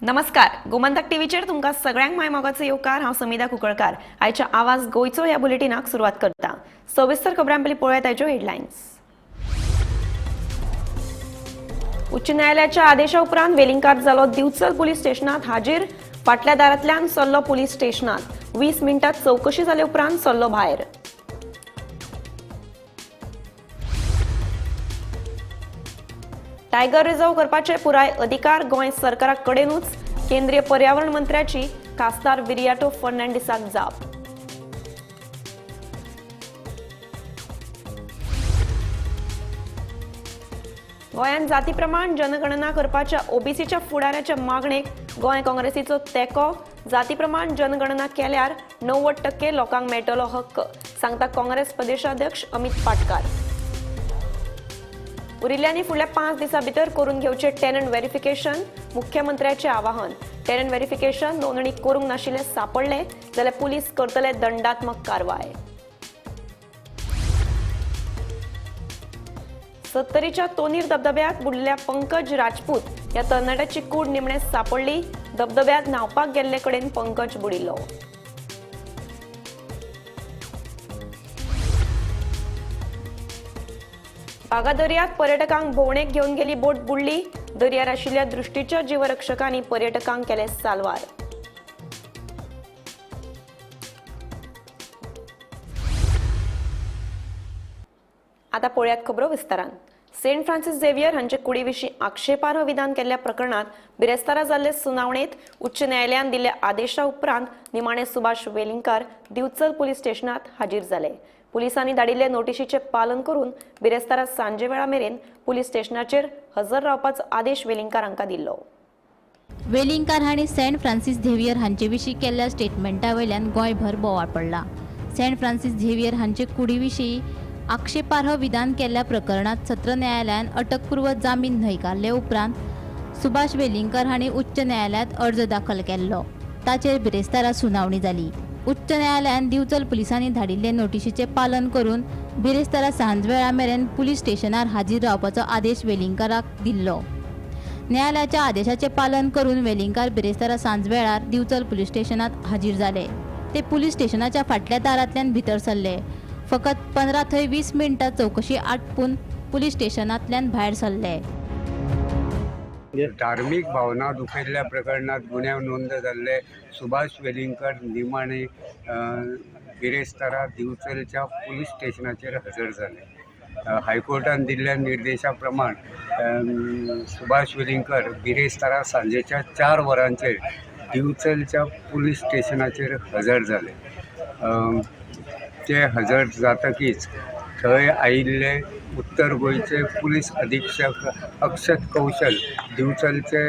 नमस्कार, गोमंतक टीव्हीचेर तुमकां सगळ्यांक माय मोगाचो येवकार। हांव समिधा कुंकळकार। आयच्या आवाज गोयचो ह्या बुलेटिनाक सुरवात करता। सविस्तर खबरां पयलीं पळयात आयच्यो हेडलायन्स। उच्च न्यायालयाच्या आदेशा उपरांत वेलिंगकार जालो दिवचल पुलीस स्टेशनात हाजीर। फाटल्या दारांतल्यान सरलो पुलीस स्टेशनात। 20 मिनटात चौकशी जाले उपरांत सरलो भायर। टायगर रिझर्व करपाचे पुराय अधिकार गोंय सरकारा कडेनूच केंद्रीय पर्यावरण मंत्र्याची खासदार विरियाटो फर्नांडिसाक जाप। गोंयांत जाती प्रमाण जनगणना करपाच्या ओबीसीच्या फुडाऱ्याच्या मागणेक गोंय काँग्रेसीचो तेंको। जाती प्रमाण जनगणना केल्यार 90% लोकांक मेळटलो हक्क, सांगता काँग्रेस प्रदेशाध्यक्ष अमित पाटकार। उरिल्ल्यांनी फुडल्या 5 दिसां भितर करून घेवचे टेनंट व्हेरिफिकेशन। मुख्यमंत्र्याचे आवाहन। टेनंट व्हेरिफिकेशन नोंदणी करूंक नाशिल्ले सापडले जाल्यार पुलीस करतले दंडात्मक कारवाय। 70च्या तोनीर धबधब्यात बुडलेल्या पंकज राजपूत ह्या तरणाट्याची कूड निमणे सापडली। धबधब्यात न्हावपाक गेल्ले कडेन पंकज बुडिल्लो। बागा दर्यांत पर्यटकांक भोंवडेक घेवन गेली बोट बुडली। दर्यार आशिल्ल्या दृश्टीच्या जीवरक्षकांनी पर्यटकांक केले साल्वार। आता पळयात खबरो विस्तारान। सेंट फ्रांसिस झेवियर हांचे कुडीविशीं आक्षेपार्ह विधान केल्ल्या प्रकरणात बिरेस्तारा जाल्ले सुनावणेत उच्च न्यायालयान दिल्ल्या आदेशा उपरांत निमाणे सुभाष वेलिंगकार दिवचल पुलीस स्टेशनात हाजीर जाले। पुलिसांनी धाडिल्ले नोटीशीचे पालन करून बिरेस्तारा सांजे वेळा मेरेन पुलीस स्टेशनाचेर हजर रावपाचो आदेश वेलिंगकार हांकां दिल्लो। वेलिंगकार हांणी सेंट फ्रांसिस झेवियर हांचे विशीं केल्ल्या स्टेटमेंटा वयल्यान गोंयभर बोवाळ पडला। सेंट फ्रांसिस झेवियर हांचे कुडी विशीं आक्षेपार्ह विधान केल्ल्या प्रकरणात सत्र न्यायालयान अटकपूर्व जामीन न्हयकारले उपरांत सुभाष वेलिंगकार हांणी उच्च न्यायालयात अर्ज दाखल केल्लो। ताचेर बिरेस्तारा सुनावणी जाली। उच्च न्यायालयान दिवचल पुलिसांनी धाडिल्ले नोटीशीचे पालन करून बिरेस्तारा सांजवेळा मेरेन पुलीस स्टेशनार हाजीर रावपाचो आदेश वेलिंगकाराक दिल्लो। न्यायालयाच्या आदेशाचे पालन करून वेलिंगकार बिरेस्तारा सांजवेळार दिवचल पुलीस स्टेशनात हाजीर जाले। ते पुलीस स्टेशनाच्या फाटल्या दारांतल्यान भितर सरले। फकत 15 थंय 20 मिनटां चौकशी आटपून पुलीस स्टेशनांतल्यान भायर सरले। धार्मिक भावना दुखयल्ल्या प्रकरणात गुन्यांव नोंद जाल्ले सुभाष वेलिंगकर निमाणे बिरेस्तारा दिवचलच्या पुलीस स्टेशनाचेर हजर जाले। हायकोर्टान दिल्ल्या निर्देशा प्रमाण सुभाष वेलिंगकर बिरेस्तारा सांजेच्या 4 वरांचेर दिवचलच्या पुलीस स्टेशनाचेर हजर जाले। ते हजर जातकीच थंय आयिल्ले उत्तर गोंयचे पुलीस अधीक्षक अक्षत कौशल, दिवचलचे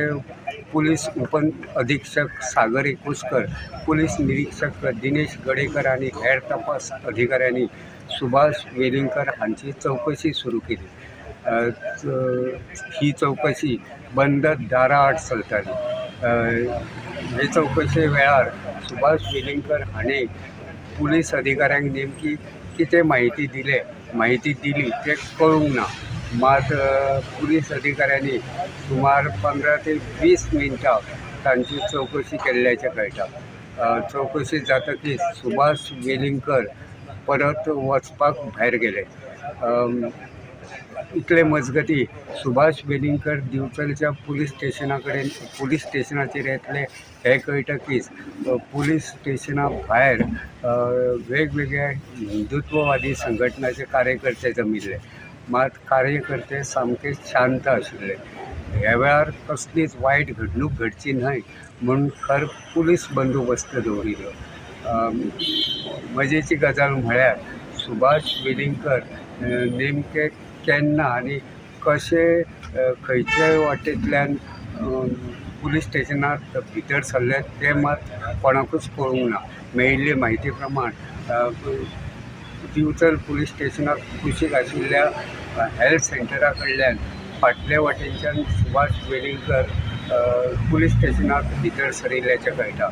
पुलीस उप अधीक्षक सागर कुस्कर, पुलीस निरीक्षक दिनेश गडेकर आनी हेर तपास अधिकाऱ्यांनी सुभाष वेलिंगकर हांची चौकशी सुरू केली। ही चौकशी बंद दारा आड चलताली। हे चौकशे वेळार सुभाष वेलिंगकर हाणें पुलीस अधिकाऱ्यांक नेमकी कितें माहिती दिली ते कळूंक ना। मात पुलीस अधिकाऱ्यांनी सुमार 15 ते 20 मिनटां तांची चौकशी केल्ल्याचें कळटा। चौकशी जातकीच सुभाष वेलिंगकर परत वचपाक भायर गेले। इतले मजगती सुभाष वेलिंगकर दिवचलच्या पुलीस स्टेशनाचेर येतले हे कळटकीच पुलीस स्टेशना भायर वेगवेगळ्या हिंदुत्ववादी संघटनाचे कार्यकर्ते जमिल्ले। मात कार्यकर्ते सामके शांत आशिल्ले। ह्या वेळार कसलीच वायट घडणूक घडची न्हय म्हूण खर पुलीस बंदोबस्त दवरिल्लो। मजेची गजाल म्हळ्यार सुभाष वेलिंगकर नेमके केन्ना आनी कशे खंयच्याय वाटेंतल्यान पुलीस स्टेशनांत भितर सरले ते मात कोणाकूच कळूंक ना। मेळिल्ले म्हायती प्रमाण दिवचल पुलीस स्टेशनाक कुशीक आशिल्ल्या हेल्थ सेंटरा कडल्यान फाटले वाटेच्यान सुभाष वेलिंगकर पुलीस स्टेशनाक भितर सरिल्ल्याचें कळटा।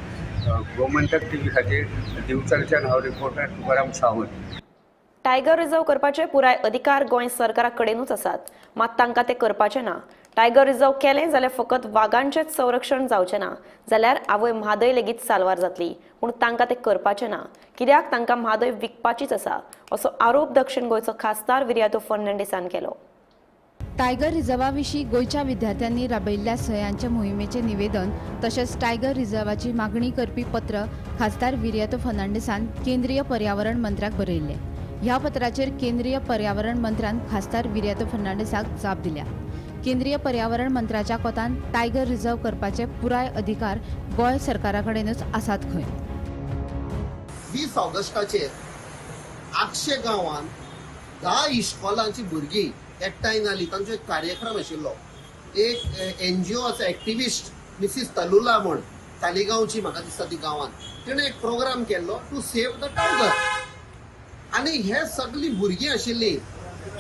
गोमंतक टीव्ही खातीर दिवचलच्यान हांव reporter Tukaram Sawant. Tiger reserve करपाचे पुराय अधिकार गोंय सरकारा कडेनूच आसात, मात तांकां ते करपाचे ना। टायगर रिझर्व केलें जाल्यार फकत वाघांचेच संरक्षण जावचें ना, जाल्यार आवय म्हादय लेगीत साल्वार जातली, पूण तांकां तें करपाचें ना, कित्याक तांकां म्हादय विकपाचीच आसा, असो आरोप दक्षिण गोंयचो खासदार विर्यातो फर्नांडीसान केलो. टायगर रिझर्वा विशीं गोंयच्या विद्यार्थ्यांनी राबयिल्ल्या सह्यांच्या मोहिमेचें निवेदन तशेंच टायगर रिझर्वाची मागणी करपी पत्र खासदार विर्यातो फर्नांडीसान केंद्रीय पर्यावरण मंत्र्याक बरयल्लें. ह्या पत्राचेर केंद्रीय पर्यावरण मंत्र्यान खासदार विर्यातो फर्नांडीसाक जाप दिल्या. केंद्रीय पर्यावरण मंत्र्याच्या कोतान टायगर रिझर्व करपाचे पुराय अधिकार गोंय सरकारा कडेनूच आसात खंय. 20 ऑगस्टाचेर आक्षे गांवांत 10 इश्कॉलांची भुरगीं एकठांय जालीं. तांचो एक कार्यक्रम आशिल्लो. एक NGO आसा एक्टिविस्ट मिसीस तलुला म्हण तालिगांवची, म्हाका दिसता ती गांवांत, तिणें एक प्रोग्राम केल्लो टू सेव द टायगर. आनी हे सगळीं भुरगीं आशिल्लीं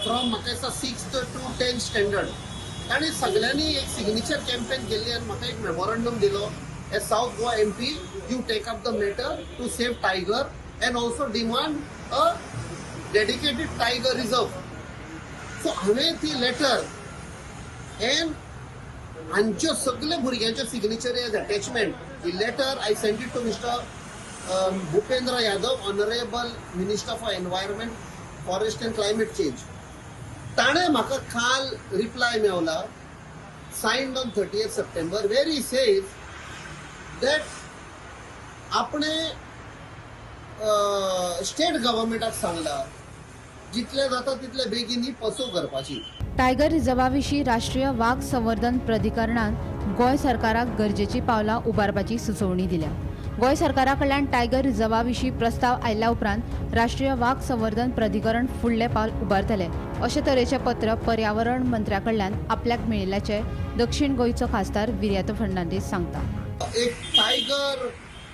फ्रॉम म्हाका दिसता 6th to 10th स्टँडर्ड. तांणी सगळ्यांनी एक सिग्नेचर कॅम्पेन केल्ली आनी म्हाका एक मेमोरंडम दिलो. As south Goa MP, you take up the matter to save tiger and also demand a dedicated tiger reserve. So हांवें ती लेटर एंड हांच्यो सगळ्या भुरग्यांच्यो सिग्नेचर एज अटॅचमेंट. ही letter I sent it to mister Bhupendra Yadav, honourable minister for environment, forest and climate change. ताणें म्हाका काल reply मेवला, signed on 30th September, where he says that आपणे स्टेट गव्हर्मेंटाक सांगला जितले जाता तितले बेगीन ही पसू करपाची. टायगर रिझर्वा विशीं राष्ट्रीय वाघ संवर्धन प्राधिकरणान गोंय सरकाराक गरजेची पावलां उबारपाची सुचोवणी दिल्या. गोंय सरकारा कडल्यान टायगर रिझर्वा विशीं प्रस्ताव आयिल्ल्या उपरांत राष्ट्रीय वाघ संवर्धन प्राधिकरण फुडलें पावल उबारतलें, अशे तरेचें पत्र पर्यावरण मंत्र्या कडल्यान आपल्याक मेळिल्ल्याचे दक्षिण गोंयचो खासदार विर्यातो फर्नांडीस सांगता. एक टायगर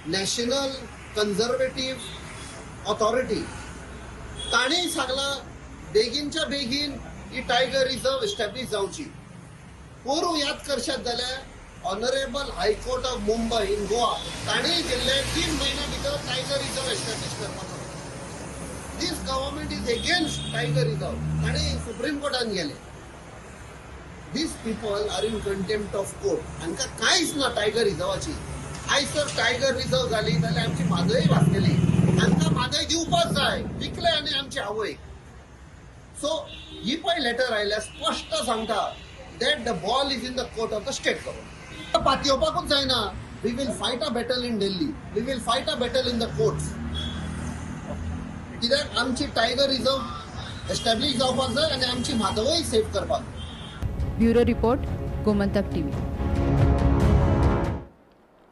नॅशनल कन्झर्वेटिव्ह ऑथॉरिटी ताणें सांगला बेगीनच्या बेगीन ही टायगर रिझर्व एस्टॅब्लिश जावची. पोरू याद करशात जाल्यार honourable high court of Mumbai in Goa ताणें दिल्ले 3 म्हयन्या भितर टायगर रिझर्व एस्टॅब्लिश करपाचो. This government is against tiger reserve. ताणें सुप्रीम कोर्टान गेले. This people are in contempt of court. हांकां कांयच ना टायगर रिझर्वाची. आयज जर टायगर रिझर्व जाली जाल्यार आमची म्हादय वाचतली. हांकां म्हादय दिवपाच जाय, विकले आनी आमची आवय. सो ही पळय लेटर आयल्या स्पश्ट सांगता that the ball is in the court of the state government. पातयेवपाकूच जायना. We will fight a battle in Delhi, we will fight a battle in the courts. कित्याक आमची टायगर रिझर्व एस्टॅब्लिश जावपाक जाय आनी आमची म्हादवय सेव्ह करपाक. Bureau report, Gomantak TV.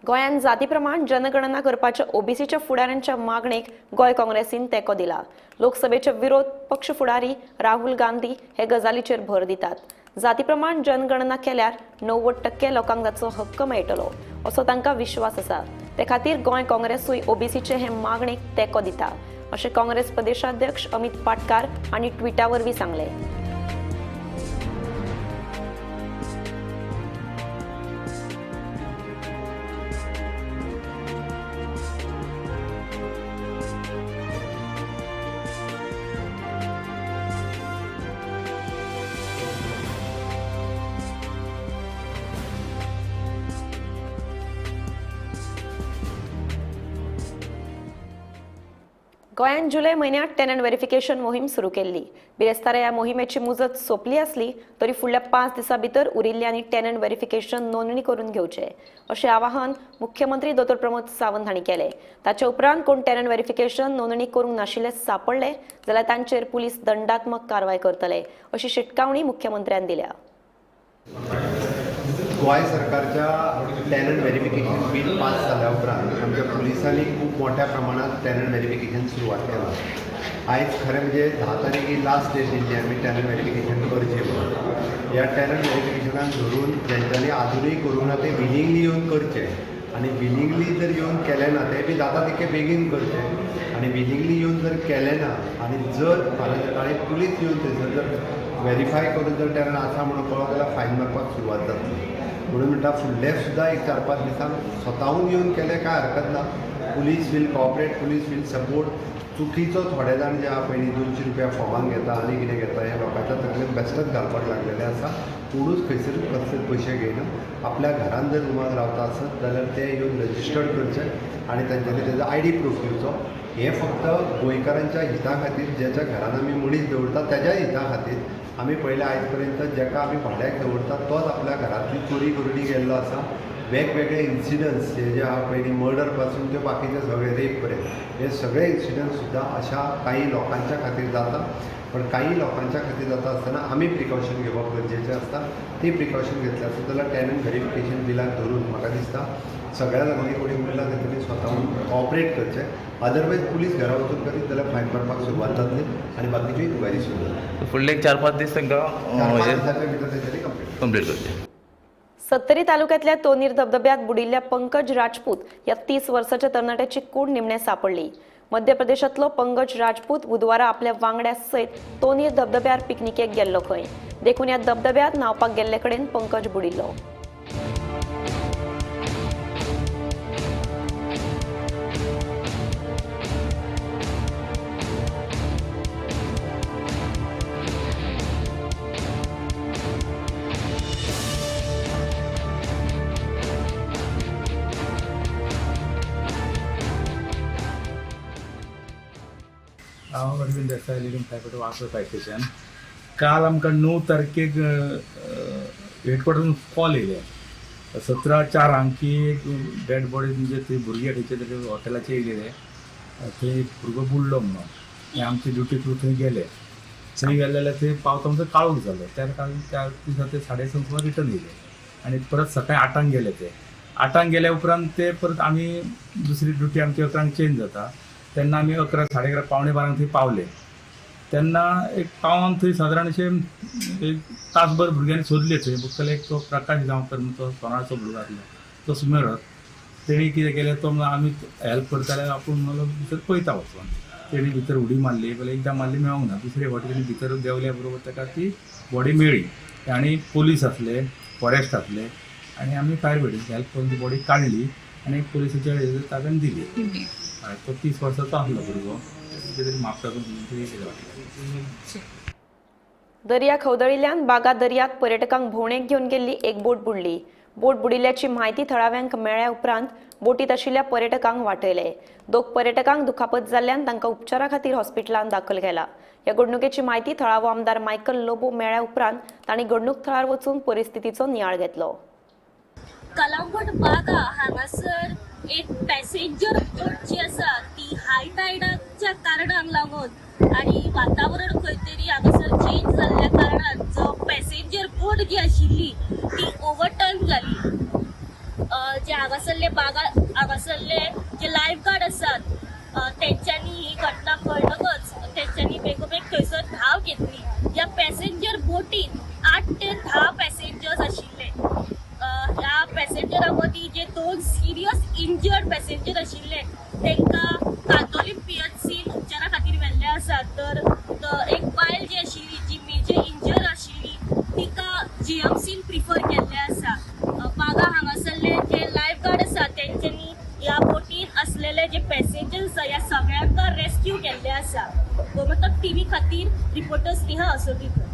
गोंयांत जाती प्रमाण जनगणना करपाच्या OBCच्या फुडाऱ्यांच्या मागणेक गोंय काँग्रेसीन तेंको दिला. लोकसभेचे विरोध पक्ष फुडारी राहुल गांधी हे गजालीचेर भर दितात. जाती प्रमाण जनगणना केल्यार 90% लोकांक ताचो हक्क मेळटलो, असो तांकां विश्वास आसा. ते खातीर गोंय काँग्रेसूय OBCचे हे मागणेक तेंको दिता, अशें काँग्रेस प्रदेशाध्यक्ष अमित पाटकार हांणी ट्विटा वरवीं सांगलें. गोंयांत जुलै म्हयन्यांत टेनंट व्हेरिफिकेशन मोहीम सुरू केल्ली. बिरेस्तारा ह्या मोहिमेची मुजत सोंपली आसली तरी फुडल्या 5 दिसां भितर उरिल्ल्यांनी टेनंट व्हेरिफिकेशन नोंदणी करून घेवचें, अशें आवाहन मुख्यमंत्री डॉ. प्रमोद सावंत हांणी केलें. ताचे उपरांत कोण टेनंट व्हेरिफिकेशन नोंदणी करूंक नाशिल्ले सापडले जाल्यार तांचेर पुलीस दंडात्मक कारवाय करतले, अशी शिटकावणी मुख्यमंत्र्यान दिल्या. गोंय सरकारच्या टेनंट व्हेरिफिकेशन बिल पास जाल्या उपरांत आमच्या पुलिसांनी खूब मोठ्या प्रमाणात टेनंट व्हेरिफिकेशन सुरवात केलां. आयज खरें म्हणजे 10 तारखेक लास्ट डेट दिल्ली आमी टेनंट व्हेरिफिकेशन करचें म्हणून. ह्या टेनंट व्हेरिफिकेशनाक धरून जेंच्यांनी आजुनूय करूंक ना ते विलिंगली येवन करचें आनी विलिंगली जर येवन केलें ना ते बी जाता तितके बेगीन करचें. आनी विलिंगली येवन जर केलें ना आनी जर फाल्यां पुलीस येवन थंयसर जर व्हेरीफाय करून जर टेनंट आसा म्हणून कळत जाल्यार फायन मारपाक सुरवात जातली. म्हणून म्हणटा फुडले सुद्दां एक 4-5 दिसांक स्वताहून येवन केलें कांय हरकत ना. Police will cooperate, police will support. चुकीचो थोडे जाण जे पयलीं 200 रुपया फॉर्माक घेता आनी कितें घेता हे लोकांच्या तकलेन बेश्टच घालपाक लागलेले आसा. कोणूच खंयसर कसले पयशे घेयना. आपल्या घरान जर रुमाक रावता आसत जाल्यार ते येवन रजिस्टर्ड करचे आनी तांच्यांनी तेजो ID प्रूफ दिवचो. हे फक्त गोंयकारांच्या हिता खातीर, ज्याच्या घरान आमी मनीस दवरतात त्याच्या हिता खातीर आमी पयल्या आयज पर्यंत जाका आमी भाड्याक दवरतात तोच आपल्या घरांतली चोरी करून गेल्लो आसा. वेगवेगळे इन्सिडंट्स जे आहा पयलीं मर्डर पासून ते बाकीचे सगळे रेप पर्यंत हे सगळे इन्सिडंट्स सुद्दां अशा काही लोकांच्या खातीर जाता. पण काही लोकांच्या खातीर जाता आसतना आमी प्रिकॉशन घेवप गरजेचें आसता. ती प्रिकॉशन घेतलें आसत जाल्यार टॅनंट व्हेरिफिकेशन बिलाक धरून म्हाका दिसता सगळ्या जाणांनी कोणी उरला तेंच्यांनी स्वताहून कॉपरेट करचें. अदरवायज पुलीस घरा वचून करीत जाल्यार फायन मारपाक सुरवात जातली आनी बाकीच्योय तुगारी सुरू जातली. फुडले 4-5 दीस तांकां 4-5 दिसांच्या भितर तेंच्यांनी कंप्लीट करचें. सत्तरी तालुक्यातल्या तोनीर धबधब्यात बुडिल्ल्या पंकज राजपूत या 30 वर्षाच्या तरणाट्याची कूड निमणे सापडली. मध्य प्रदेशातलो पंकज राजपूत बुधवारा आपल्या वांगड्या सयत तोनीर धबधब्यार पिकनिकेक गेल्लो खंय. देखून ह्या धबधब्यात न्हावपाक गेल्ले कडेन पंकज बुडिल्लो. हांव अरविंद देसाय लिडिंग फायरफायटर वासो फायर स्टेशन. काल आमकां 9 तारखेक हेडक्वॉर्टरान कॉल येयले 17/4 की एक डेड बॉडी म्हणजे थंय भुरगे थंयचे हॉटेलाचे येयलेले थंय भुरगो बुडलो म्हणून. आनी आमचे ड्युटी थ्रू थंय गेले. थंय गेले जाल्यार थंय पावता म्हणसर काळोख जालो. त्या दिसा ते 6:30 सुमार रिटर्न येयले आनी परत सकाळी 8 गेले. ते 8 गेल्या उपरांत ते परत आमी दुसरी ड्युटी आमची 11 चेंज जाता. तेन्ना आमी 11, 11:30, 11:15 थंय पावले. तेन्ना एक पावन थंय सादारण अशे एक तासभर भुरग्यांनी सोदले. थंय फक्त एक तो प्रकाश गांवकर तो सोनाळचो भुरगो आसलो तो सुमेरत. तेणी कितें केलें तो आमी हेल्प करता जाल्यार आपूण म्हणलो भितर पळयता वचून. तेणी भितर उडी मारली. पयली एकदां मारली मेळोंक ना. दुसरे फावटी तेणी भितर देंवल्या बरोबर ताका ती बॉडी मेळ्ळी. आनी पुलीस आसले, फॉरेस्ट आसले आनी आमी फायर ब्रिगेडीक हेल्प करून ती बॉडी काडली आनी पुलिसाच्या ताब्यान दिली. तो 30 वर्साचो आसलो भुरगो. कितें तरी माफ करून दर्या खवदळिल्ल्यान बागा दर्यांत पर्यटकांक भोंवडेक घेवन गेल्ली एक बोट बुडली. बोट बुडिल्ल्याची म्हायती थळाव्यांक मेळ्ळ्या उपरांत बोटीत आशिल्ल्या पर्यटकांक वाटयले. 2 पर्यटकांक दुखापत जाल्ल्यान तांकां उपचारा खातीर हॉस्पिटलांत दाखल केला. ह्या घडणुकेची म्हायती थळावो आमदार मायकल लोबो मेळ्ळ्या उपरांत तांणी घडणूक थळार वचून परिस्थितीचो नियाळ घेतलो. कलंगूट बागा हांगासर एक पॅसेंजर बोट जी आसा ती हाय टायडाच्या कारणाक लागून आनी वातावरण खंय तरी हांगासर चेंज जाल्ल्या कारणान जो पॅसेंजर बोट जी आशिल्ली ती ओवरटर्न जाली. जे हांगासरले बागा हांगासरले जे लायफ गार्ड आसात तेंच्यांनी ही घटना कळटकच तेंच्यांनी बेगोबेग थंयसर धांव घेतली. ह्या पॅसेंजर बोटीन 8 ते 10 पॅसेंजर्स आशिल्ले. ह्या पॅसेंजरा मदीं जे 2 सिरियस इंजर्ड पॅसेंजर आशिल्ले तांकां कांदोलीम PHCन उपचारा खातीर व्हेल्ले आसात. तर एक बायल जी आशिल्ली जी मेजर इंजर आशिल्ली तिका GMCन प्रिफर केल्ले आसा. बागा हांगासरले जे लायफ गार्ड आसा तेंच्यांनी ह्या बोटीन आसलेले जे पॅसेंजर्स आसा ह्या सगळ्यांका रेस्क्यू केल्ले आसा. गोमंतक TV खातीर रिपोर्टर स्नेहा असोटीकर.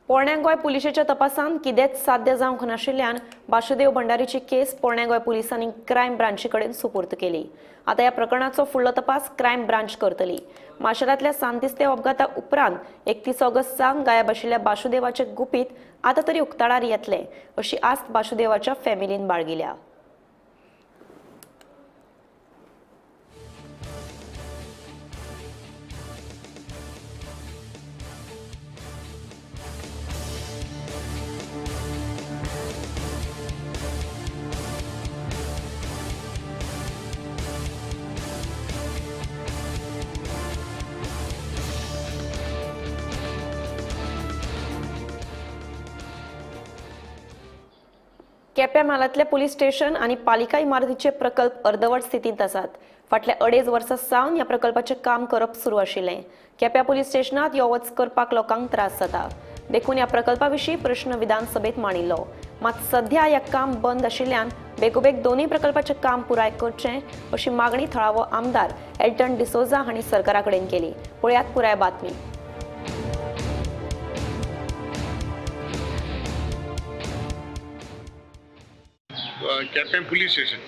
पोरण्या गोंय पुलिशेच्या तपासान कितेंच साध्य जावंक नाशिल्ल्यान वासुदेव भंडारीची केस पोरण्या गोंय पुलिसांनी क्रायम ब्रांची कडेन सुपूर्द केली. आता ह्या प्रकरणाचो फुडलो तपास क्रायम ब्रांच करतली. माशेलांतल्या सांतिस्ते अपघाता उपरांत 31 ऑगस्ट सावन गायब आशिल्ल्या वासुदेवाचे गुपीत आता तरी उक्ताडार येतले अशी आस्त वासुदेवाच्या फॅमिलीन बाळगिल्या. केप्यां म्हालांतले पुलीस स्टेशन आनी पालिका इमारतीचे प्रकल्प अर्दवट स्थितींत आसात. फाटल्या 2.5 वर्सां सावन ह्या प्रकल्पाचें काम करप सुरू आशिल्लें. केप्यां पुलीस स्टेशनांत यो वच करपाक लोकांक त्रास जाता. देखून ह्या प्रकल्पा विशीं प्रश्न विधानसभेत मांडिल्लो. मात सध्या ह्या काम बंद आशिल्ल्यान बेगोबेग दोनूय प्रकल्पाचें काम पुराय करचें अशी मागणी थळावो आमदार एल्टन डिसोजा हांणी सरकारा कडेन केली. पळयात पुराय बातमी. केपें पुलीस स्टेशन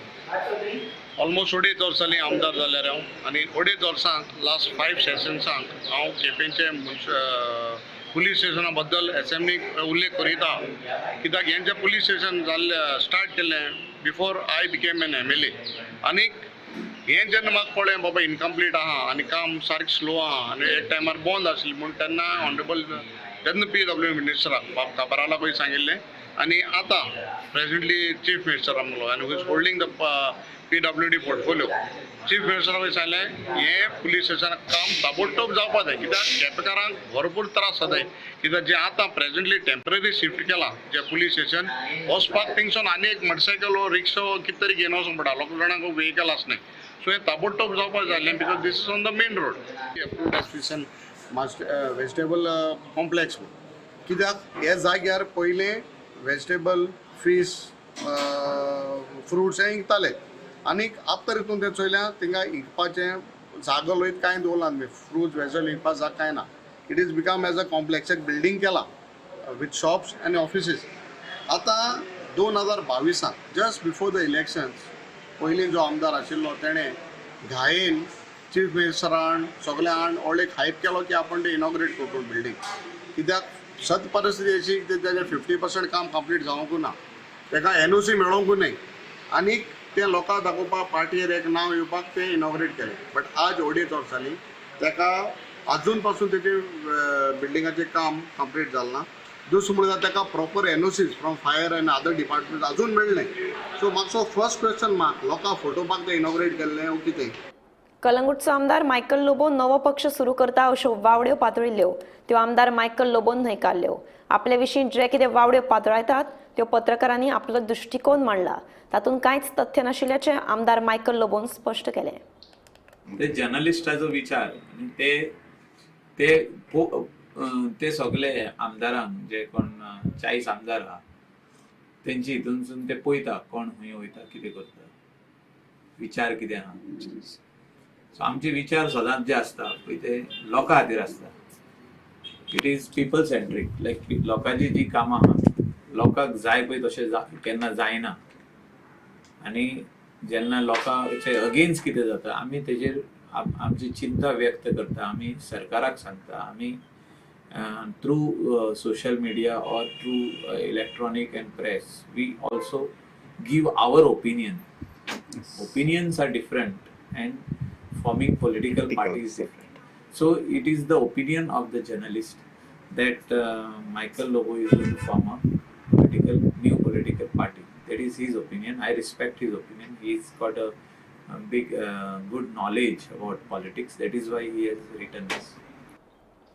ऑलमोस्ट 2.5 वर्सांनी आमदार जाल्यार हांव आनी 2.5 वर्सांक लास्ट 5 सेशन्सांक हांव केपेंचे पुलीस स्टेशना बद्दल एसएमनीक उल्लेख करीता कित्याक हेंचें पुलीस स्टेशन स्टार्ट केल्लें before I became an MLA आनीक हें जेन्ना म्हाका कळ्ळें बाबा इनकम्प्लीट आहा आनी काम सारकें स्लो आहा आनी एक टायमार बंद आसली म्हूण तेन्ना ऑनरेबल तेन्ना PW मिनिस्टराक खबराला पळय सांगिल्लें आनी आतां प्रेझेंटली चीफ मिनिस्टर आमलो आनी who is holding the PWD portfolio chief मिनिस्टराक सांगलें हें पुलीस स्टेशनाक काम ताबडतोब जावपाक जाय कित्याक केपेकारांक भरपूर त्रास जाताय कित्याक जें आतां प्रेझेंटली टेम्पररी शिफ्ट केलां जें पुलीस स्टेशन वचपाक थिंगसून आनी एक मोटरसायकल रिक्षा कितें तरी घेवन वचूंक पडटा लोकां जाणांक व्हेकल आसनाय सो हें ताबडतोब जावपाक जाय because this is on the main road vegetable complex कित्याक ह्या जाग्यार पयलें वेजिटेबल फीश फ्रुट्स हें विकताले आनीक आफ्टर हितून तें चोयल्यार थिंगा विकपाचें जागो लोयत कांय दवरला फ्रुट्स वेजिटेबल विकपाक जाग कांय ना it is become as a complex एक बिल्डींग केलां विथ शॉप्स आनी ऑफिसीस आतां 2022 जस्ट बिफोर द इलेक्शन्स पयलीं जो आमदार आशिल्लो तेणें घायेन चीफ मिनिस्टरान सगळ्यान व्हडलें हायप केलो की आपण तें इनॉग्रेट करतो बिल्डींग कित्याक सद परिस्थिती अशी की तेजें 50% काम कंप्लीट जावंकूच ना तेका NOC मेळोंकूच न्हय आनीक तें लोकांक दाखोवपाक पार्टीर एक नांव येवपाक तें इनॉग्रेट केलें बट आज 2.5 वर्सांनी तेका अजून पासून तेजें बिल्डिंगाचें काम कंप्लीट जालें ना दुसरें म्हणल्यार तेका proper NOCs from fire end other department अजून मेळ्ळें सो म्हाजो फर्स्ट क्वेश्चन लोकांक फोटोवपाक तें इनॉग्रेट केल्लें ओ कितें कलंगूटचो आमदार मायकल लोबो नवो पक्ष सुरू करता अश्यो वावड्यो पातळिल्ल्यो त्यो आमदार मायकल लोबोन न्हयकारल्यो आपले विशीं जे कितें वावड्यो पातळायतात त्यो पत्रकारांनी आपलो दृश्टिकोन मांडला तातूंत कांयच तथ्य नाशिल्ल्याचें आमदार मायकल लोबोन स्पश्ट केलें ते जर्नलिस्टाचो विचार आनी ते सगळे आमदारांक जे कोण 40 आमदार आहा तेंची हितूनसून ते पळयता कोण खंय वयता कितें करता विचार कितें आहा सो आमचे विचार सदांच जे आसता पळय ते लोकां खातीर आसता इट इज पीपल सेंट्रीक लायक लोकांची जी कामां आहा लोकांक जाय पळय तशें केन्ना जायना आनी जेन्ना लोकांचे अगेन्स्ट कितें जाता आमी तेजेर आमची चिंता व्यक्त करता आमी सरकाराक सांगता आमी थ्रू सोशल मिडिया और through electronic and press we also give our opinions are different and forming political parties is different. So it is the opinion of the journalist that Michael Lobo is going to form a new political party. That is his opinion. I respect his opinion. He's got a big good knowledge about politics. That is why he has written this.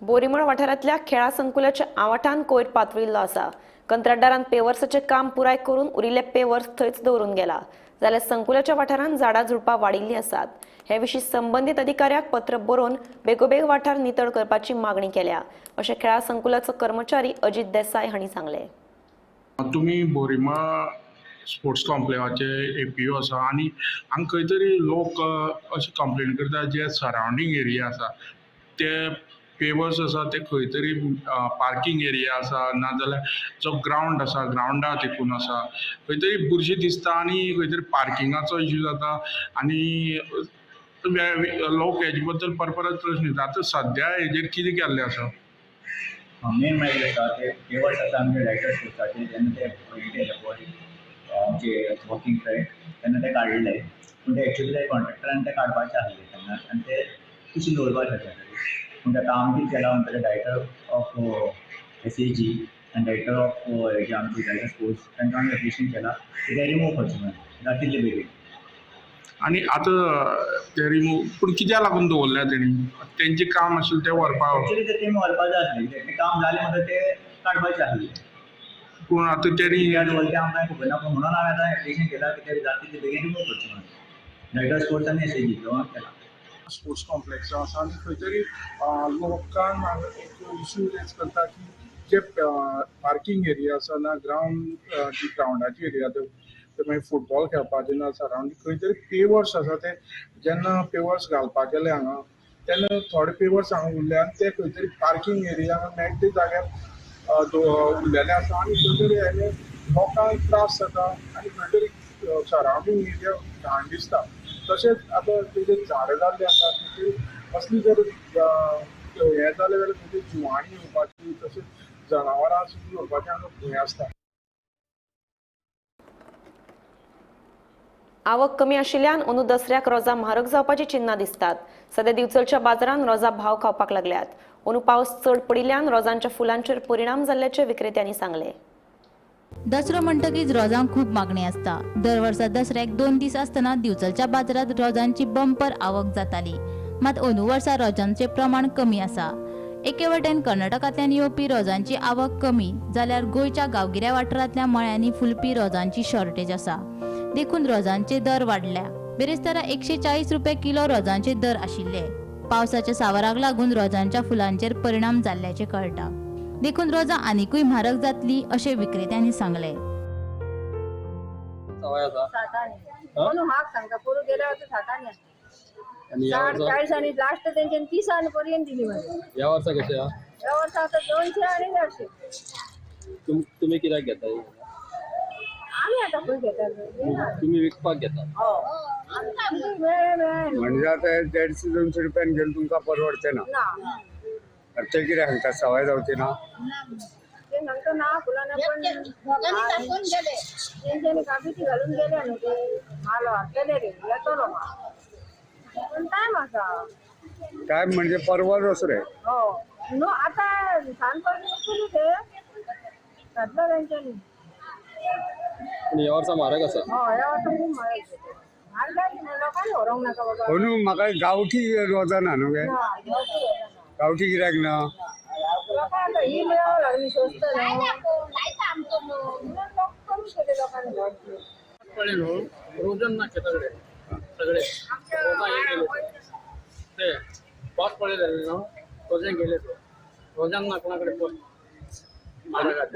बोरीमळ वाठारांतल्या खेळा संकुलाच्या आवाठान कोयर पातळिल्लो आसा कंत्राटदारान पेवर्साचें काम पुराय करून उरिल्ले pavers थंयच दवरून गेला जाल्यार संकुलाच्या वाठारांत झाडां झुडपां वाडिल्लीं आसात हे विशीं संबंदीत अधिकाऱ्याक पत्र बरोवन बेगोबेग वाठार नितळ करपाची मागणी केल्या अशें खेळा संकुलाचो कर्मचारी अजित देसाय हांणी सांगलें तुमी बोरीमळ स्पोर्ट्स कॉम्प्लेक्साचे APO आसा आनी हांगा खंय तरी लोक अशें कंप्लेन करता जे सरावंडींग एरिया आसा ते पेवर्स आसा ते खंय तरी पार्किंग एरिया आसा नाजाल्यार जो ग्रावंड आसा ग्रावंडा देखून आसा खंय तरी बुरशी दिसता आनी खंय तरी पार्किंगाचो इश्यू जाता आनी लोक हेजे बद्दल परपरत प्रश्न विचारता आतां सद्या हेजेर कितें केल्लें आसा मेन मागीर आसा ते पेवर्स आसा आमचे डायरेक्टर स्पोर्ट्साचे जेन्ना ते केले पळय आमचे वर्कींग फ्रेंड तेन्ना ते काडले पूण ते एक्चुअली ते कॉन्ट्रॅक्टरान ते काडपाचे आसले तेन्ना आनी ते कुशीन दवरपाक शकता पूण ताका हांव कितें केलां म्हणटा डायरेक्टर ऑफ SAG आनी डायरेक्टर ऑफ हेजे आमचे डायरेक्टर स्पोर्ट्स तांकां आमी एप्लिकेशन केलां ते रिमूव करचें म्हणून जातले बेगीन आनी आतां ते रिमूव पूण कित्याक लागून दवरल्या तेणी तेंचें काम आशिल्लें तें व्हरपाक एक्चुअली ते तेमी व्हरपाक जाय आसलें तें काम जालें म्हणटा ते काडपाचें आसलें पूण आतां तेणी दवरलें आमकां खबर ना पूण म्हणून हांवें आतां एप्लिकेशन केलां की ते जातले बेगीन रिमूव करचें म्हणून डायरेक्टर स्पोर्ट्स आनी SAG दोगांक केलां स्पोर्ट्स कॉम्प्लेक्स आसा आनी खंय तरी लोकांक एक इश्यू रेज करता की जे पार्किंग एरिया आसा ना ग्रावंड जी ग्रावंडाची एरिया ते मागीर फुटबॉल खेळपाक जेन्ना सरावंडींग खंय तरी पेवर्स आसा ते जेन्ना पेवर्स घालपाक गेले हांगा तेन्ना थोडे पेवर्स हांगा उरले आनी ते खंय तरी पार्किंग एरिया मेळटा त्या जाग्यार उरलेले आसा आनी खंय तरी हेजे लोकांक त्रास जाता आनी खंय तरी सरावंडींग एरिया घाण दिसता. तशेंच आतां तेजे झाडां जाल्ले आसा म्हणजे असली जर हें जालें जाल्यार म्हणजे जिवाणी येवपाची तशेंच जनावरां सुद्दां येवपाचें हांगा भंय आसता. आवक कमी आशिल्ल्यान अंदू दसऱ्याक रोजां म्हारग जावपाची चिन्नां दिसतात. सध्या दिवचलच्या बाजारांत रोजां भाव खावपाक लागल्यात. अंदू पावस चड पडिल्ल्यान रोजांच्या फुलांचेर परिणाम जाल्ल्याचे विक्रेत्यांनी सांगले. दसरो म्हणटकीच रोजांक खूब मागणी आसता. दर वर्सा दसऱ्याक 2 दीस आसतना दिवचलच्या बाजारात रोजांची बंपर आवक जाताली. मात अंदू वर्सा रोजांचे प्रमाण कमी आसा. एके वटेन कर्नाटकांतल्यान येवपी रोजांची आवक कमी जाल्यार गोंयच्या गांवगिऱ्या वाठारांतल्या मळ्यांनी फुलपी रोजांची शॉर्टेज आसा. देखून रोजांचे दर वाडल्या. बेरेस्तारा 140 रुपये किलो रोजांचे दर आशिल्ले. पावसाच्या सावराक लागून रोजांच्या फुलांचेर परिणाम जाल्ल्याचे कळटा. देखून रोजां आनिकूय म्हारग जातली अशें विक्रेत्यांनी सांगले. म्हाग सांगता पळय गेल्या वर्सा 40 आनी लास्ट तेंच्यानी 30 पर्यंत दिली. ह्या वर्सा कशें आहा? ह्या वर्सा आतां 200 आनी 150. तुम्ही कित्याक घेताय? आमी आतां खंय घेतात? तुम्ही विकपाक घेता? म्हणजे आता 150-200 रुपयान घेऊन तुमका परवडते ना. ते कितें सांगता सवाय जावची ना? ते सांगता ना फुलांना पण तेंच्यानी कागदी घालून गेले न्हू ते माल हाडटले रे येतलो माल पण टायम आसा. टायम म्हणजे परवा दुसरे. हो न्हू आतां सांजपासून ते घातलं तेंच्यानी. ह्या वर्सा म्हारग आसा? हो ह्या वर्सा खूब म्हारग लोकांनी व्हरोंक नाका बाबा. म्हणून म्हाका गांवठी रोजां ना न्हू गे. गांवठी कित्याक ना? लोकां आतां ही मेळोंक लागली स्वस्त न्हू लोक कमी केले लोकांनी गांवठी. कळ्ळें न्हू? रोजन ना सगळे सगळे ते पावस पडले न्हू रोजांक गेले रोजांक ना कोणा कडेन पळय.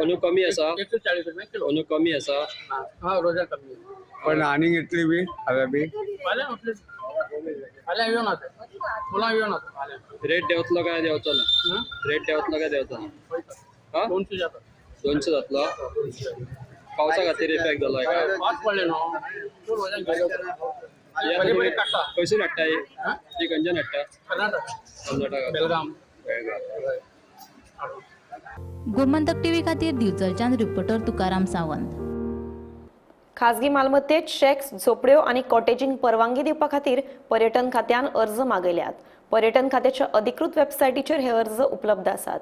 अंदू कमी आसा? 140 रुपये किलो. अंदू कमी आसा? हा रोजां कमी. पण आनीक इतली बी हांवें बी फाल्यां येवन आता फुलां येवन आता रेट देंवतलो काय देंवचो ना? रेट देंवतलो काय देंवचो ना? 200 जाता. 200 जातलो? पावसा खातीर इफेक्ट जालो काय? पावस पडले न्हू रोजांक गेले. खंयसून हाडटा ही खंयच्यान हाडटा? कर्नाटक. बेलगाम. गोमंतक टीव्ही खातीर दिवचलच्यान रिपोर्टर तुकाराम सावंत. खाजगी मालमत्तेत शेक्स, झोपड्यो आणि कॉटेजिंग परवानगी दिवपा खातीर पर्यटन खात्यान अर्ज मागयल्यात. पर्यटन खात्याच्या अधिकृत वेबसायटीचेर हे अर्ज उपलब्ध आसात.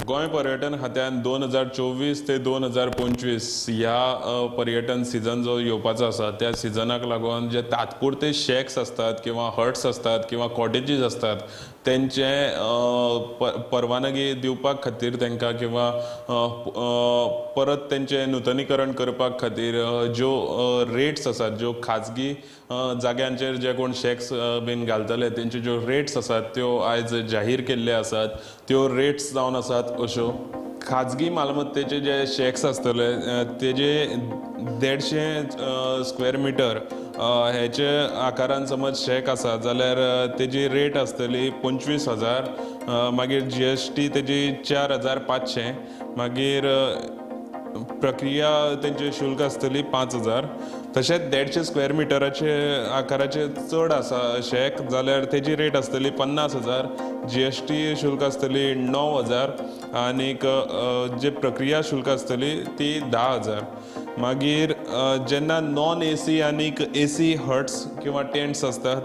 गोंय पर्यटन खात्यान 2024 ते 2025 ह्या पर्यटन सिजन जो येवपाचो आसा त्या सिजनाक लागून जे तात्पुरते शेक्स असतात किंवा हट्स असतात किंवा कॉटेजीस असतात तेंचे परवानगी दिवपाक खातीर तांकां किंवा परत तेंचे नूतनीकरण करपाक खातीर ज्यो रेट्स आसात ज्यो खाजगी जाग्यांचेर जे कोण शेक्स बीन घालतले तेंच्यो ज्यो रेट्स आसात त्यो आयज जाहीर केल्ले आसात. त्यो रेट्स जावन आसात अश्यो. खाजगी मालमत्तेचे जे शेक्स आसतले तेजे 150 स्क्वेअर मिटर हेचे आकारान समज शेक आसा जाल्यार तेजी रेट आसतली 25,000. मागीर GST तेजी 4,500. मागीर प्रक्रिया तेंचे शुल्क आसतली 5,000. तशेंच 150 स्क्वेअर मिटराचे आकाराचे चड आसा शेक जाल्यार तेजी रेट आसतली 50,000. GST शुल्क आसतली 9,000 आनीक जे प्रक्रिया शुल्क आसतली ती 10,000. मागीर जेन्ना नॉन AC आनीक AC हट्स किंवा टेंट्स असतात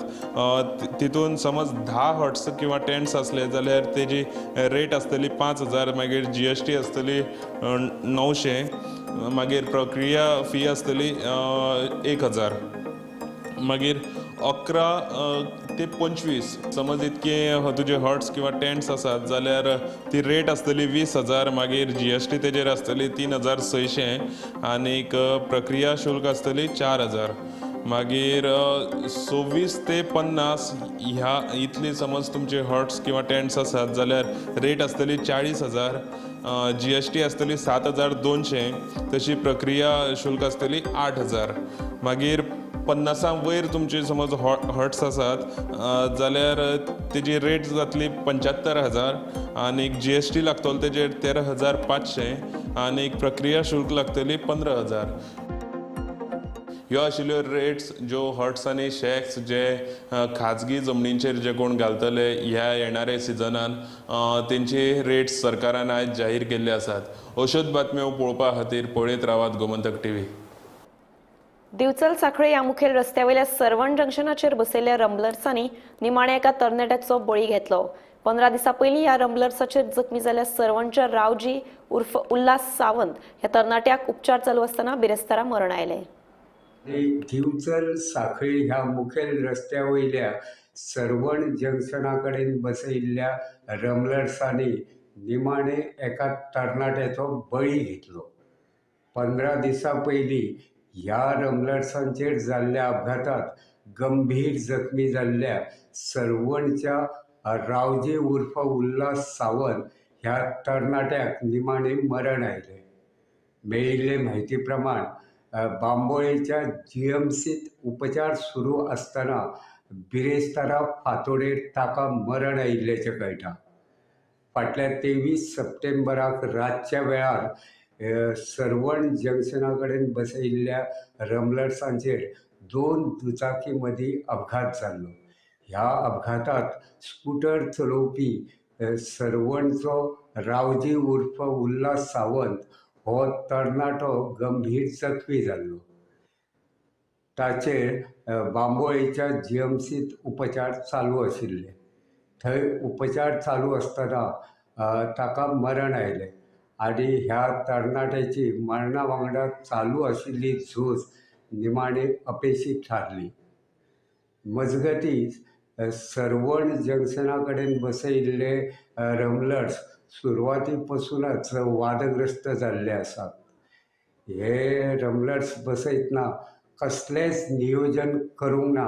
तितून समज 10 हट्स किंवा टेंट्स असले जाल्यार तेजी रेट आसतली 5,000. मागीर GST आसतली 900. मागीर प्रक्रिया फी आसतली 1,000. मागीर 11 ते 25 समज इतके तुजे हट्स किंवा टेंट्स आसात जाल्यार ती रेट आसतली 20,000. मागीर GST तेजेर आसतली 3,600 आनीक प्रक्रिया शुल्क आसतली 4,000. मागीर 26 ते 50 ह्या इतली समज तुमचे हट्स किंवा टेंट्स आसात जाल्यार रेट आसतली 40,000. GST आसतली 7,200. तशी प्रक्रिया शुल्क आसतली 8,000. मागीर 50 वयर तुमचे समज हट्स आसात जाल्यार तेजी रेट जातली 75,000 आनीक GST लागतलो तेजेर 13,500 आनीक प्रक्रिया शुल्क लागतली 15,000. ह्यो आशिल्ल्यो रेट्स ज्यो हट्स आनी शॅक्स जे खाजगी जमनींचेर जे कोण घालतले ह्या येणाऱ्या सिजनान तेंची रेट्स सरकारान आयज जाहीर केल्ले आसात। अश्योच बातम्यो पळोवपा खातीर पळयत रावात गोमंतक टीव्ही। दिवचल साखळे ह्या मुखेल रस्त्यावयल्या सरवण जंक्शनाचेर बसयल्ल्या रंबलर्सांनी निमाण्या एका तरणाट्याचो बळी घेतलो। 15 दिसां पयलीं ह्या रंबलर्साचेर जखमी जाल्ल्या सरवणच्या रावजी उर्फ उल्हास सावंत ह्या तरणाट्याक उपचार चालू आसतना बिरेस्तारा मरण आयलें। दिवचल साखळी ह्या मुखेल रस्त्यावयल्या सरवण जंक्शना कडेन बसयल्ल्या रंबलर्सांनी निमाणे एका तरणाट्याचो बळी घेतलो। 15 दिसां पयलीं ह्या रंबलर्सांचेर जाल्ल्या अपघातात गंभीर जखमी जाल्ल्या सरवणच्या रावजी उर्फ उल्हास सावंत ह्या तरणाट्याक निमाणे मरण आयले। मेळिल्ले म्हायती प्रमाण बांबोळेच्या GMCत उपचार सुरू आसतना बिरेस्तारा फांतोडेर ताका मरण आयिल्ल्याचें कळटा। फाटल्या 23 सप्टेंबराक रातच्या वेळार सरवण जंक्शना कडेन बसयल्ल्या रंबलर्सांचेर 2 दुचाकी मदीं अपघात जाल्लो। ह्या अपघातात स्कूटर चलोवपी सरवणचो रावजी उर्फ उल्हास सावंत हो तरणाटो गंभीर जखमी जाल्लो। ताचेर बांबोळेच्या GMCत उपचार चालू आशिल्ले। थंय उपचार चालू आसतना ताका मरण आयलें आनी ह्या तरणाट्याची मरणा वांगडा चालू आशिल्ली झूज निमाणे अपेशीत थारली। मजगतीं सरवण जंक्शना कडेन बसयल्ले रंबलर्स सुरवाती पासूनच वादग्रस्त जाल्ले आसात। हे रंबलर्स बसयतना कसलेंच नियोजन करूंक ना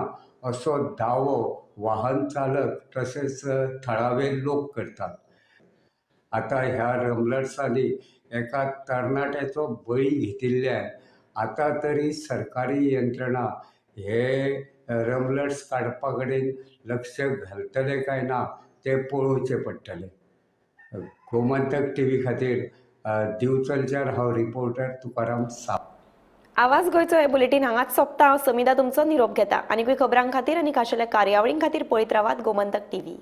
असो दावो वाहन चालक तशेंच थळावे लोक करतात। आतां ह्या रंबलर्सांनी एका तरणाट्याचो बळी घेतिल्ल्यान आतां तरी सरकारी यंत्रणा हे रंबलर्स काडपा कडेन लक्ष घालतले काय ना ते पळोवचें पडटलें। गोमंतक टीव्ही खातीर दिवचलच्यान हांव रिपोर्टर तुकाराम साप। आवाज गोंयचो हे बुलेटीन हांगाच सोंपता। हांव समिधा तुमचो निरोप घेता। आनीकूय खबरां खातीर आनी खाशेल्या कार्यावळीं खातीर पळयत रावात गोमंतक टीव्ही।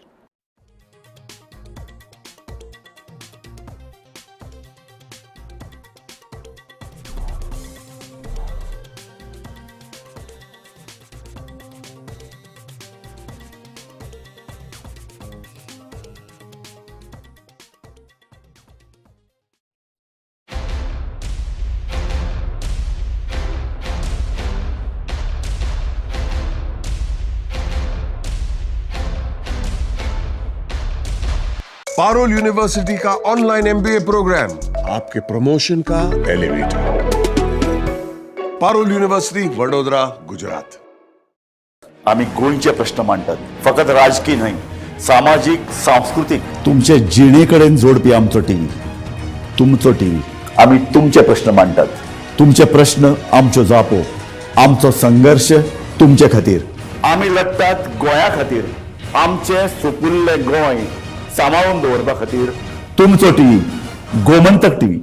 पारुल यूनिवर्सिटी का ऑनलाइन MBA प्रोग्राम आपके प्रमोशन का एलिवेटर। पारुल यूनिवर्सिटी वडोदरा गुजरात। आम्ही गोंयचे प्रश्न मांडतात, फकत राजकीय न्हय, सामाजिक सांस्कृतिक तुमचे जिणेकडेन जोडपी आमचो टीव्ही, तुमचो टीव्ही। आम्ही तुमचे प्रश्न मांडतात, तुमचे प्रश्न आमच्यो जापो, आमचो संघर्ष तुमचे खातीर। आम्ही लढतात गोंया खातीर, आमचे सोपुल्ले गोंय सांबाळून दवरपा खातीर। तुमचो टीव्ही, गोमंतक टीव्ही।